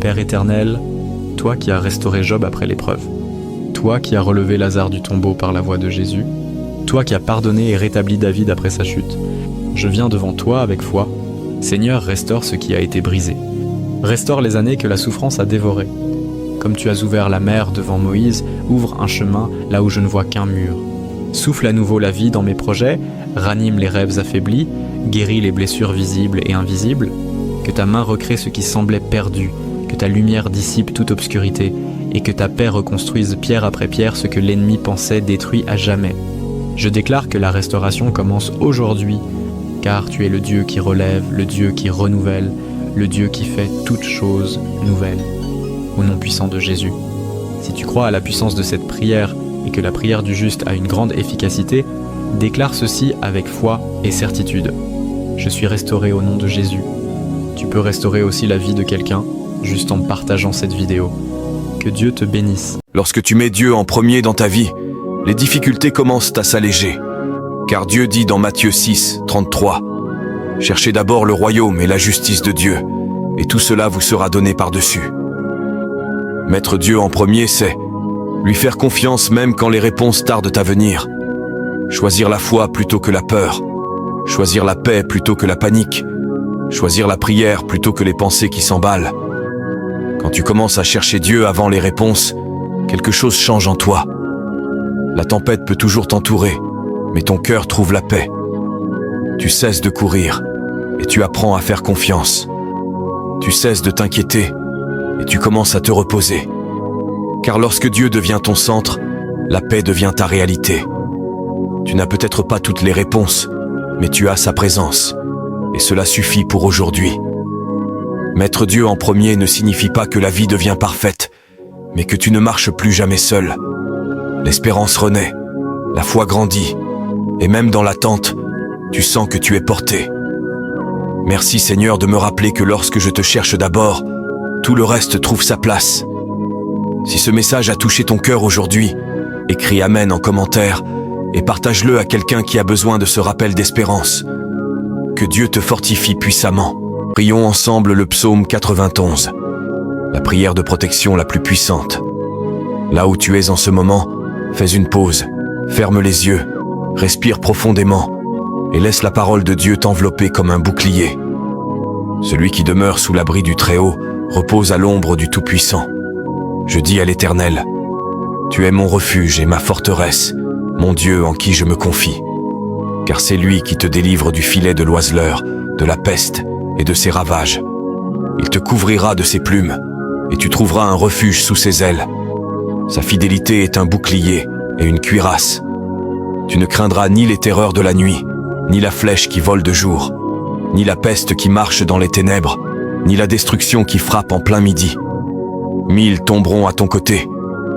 Père éternel, toi qui as restauré Job après l'épreuve, toi qui as relevé Lazare du tombeau par la voix de Jésus, toi qui as pardonné et rétabli David après sa chute, je viens devant toi avec foi. Seigneur, restaure ce qui a été brisé. Restaure les années que la souffrance a dévorées. Comme tu as ouvert la mer devant Moïse, ouvre un chemin là où je ne vois qu'un mur. Souffle à nouveau la vie dans mes projets, ranime les rêves affaiblis, guéris les blessures visibles et invisibles. Que ta main recrée ce qui semblait perdu, que ta lumière dissipe toute obscurité, et que ta paix reconstruise pierre après pierre ce que l'ennemi pensait détruit à jamais. Je déclare que la restauration commence aujourd'hui, car tu es le Dieu qui relève, le Dieu qui renouvelle, le Dieu qui fait toutes choses nouvelles. Au nom puissant de Jésus. Si tu crois à la puissance de cette prière et que la prière du juste a une grande efficacité, déclare ceci avec foi et certitude. Je suis restauré au nom de Jésus. Tu peux restaurer aussi la vie de quelqu'un, juste en partageant cette vidéo. Que Dieu te bénisse. Lorsque tu mets Dieu en premier dans ta vie, les difficultés commencent à s'alléger. Car Dieu dit dans Matthieu 6, 33, « Cherchez d'abord le royaume et la justice de Dieu, et tout cela vous sera donné par-dessus. » Mettre Dieu en premier, c'est lui faire confiance même quand les réponses tardent à venir. Choisir la foi plutôt que la peur. Choisir la paix plutôt que la panique. Choisir la prière plutôt que les pensées qui s'emballent. Quand tu commences à chercher Dieu avant les réponses, quelque chose change en toi. La tempête peut toujours t'entourer, mais ton cœur trouve la paix. Tu cesses de courir et tu apprends à faire confiance. Tu cesses de t'inquiéter et tu commences à te reposer. Car lorsque Dieu devient ton centre, la paix devient ta réalité. Tu n'as peut-être pas toutes les réponses, mais tu as sa présence. Et cela suffit pour aujourd'hui. Mettre Dieu en premier ne signifie pas que la vie devient parfaite, mais que tu ne marches plus jamais seul. L'espérance renaît, la foi grandit, et même dans l'attente, tu sens que tu es porté. Merci Seigneur de me rappeler que lorsque je te cherche d'abord, tout le reste trouve sa place. Si ce message a touché ton cœur aujourd'hui, écris Amen en commentaire et partage-le à quelqu'un qui a besoin de ce rappel d'espérance. Que Dieu te fortifie puissamment. Prions ensemble le psaume 91, la prière de protection la plus puissante. Là où tu es en ce moment, fais une pause, ferme les yeux, respire profondément et laisse la parole de Dieu t'envelopper comme un bouclier. Celui qui demeure sous l'abri du Très-Haut repose à l'ombre du Tout-Puissant. Je dis à l'Éternel, tu es mon refuge et ma forteresse, mon Dieu en qui je me confie. Car c'est lui qui te délivre du filet de l'oiseleur, de la peste et de ses ravages. Il te couvrira de ses plumes, et tu trouveras un refuge sous ses ailes. Sa fidélité est un bouclier et une cuirasse. Tu ne craindras ni les terreurs de la nuit, ni la flèche qui vole de jour, ni la peste qui marche dans les ténèbres, ni la destruction qui frappe en plein midi. 1000 tomberont à ton côté,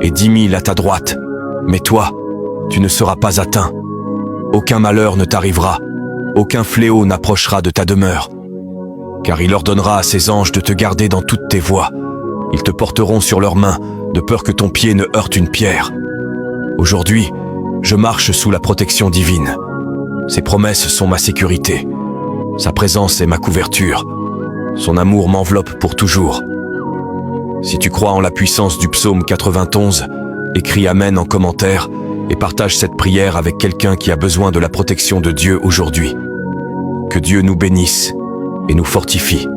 et 10 000 à ta droite, mais toi, tu ne seras pas atteint. Aucun malheur ne t'arrivera, aucun fléau n'approchera de ta demeure. Car il ordonnera à ses anges de te garder dans toutes tes voies. Ils te porteront sur leurs mains, de peur que ton pied ne heurte une pierre. Aujourd'hui, je marche sous la protection divine. Ses promesses sont ma sécurité. Sa présence est ma couverture. Son amour m'enveloppe pour toujours. Si tu crois en la puissance du psaume 91, écris Amen en commentaire et partage cette prière avec quelqu'un qui a besoin de la protection de Dieu aujourd'hui. Que Dieu nous bénisse et nous fortifie.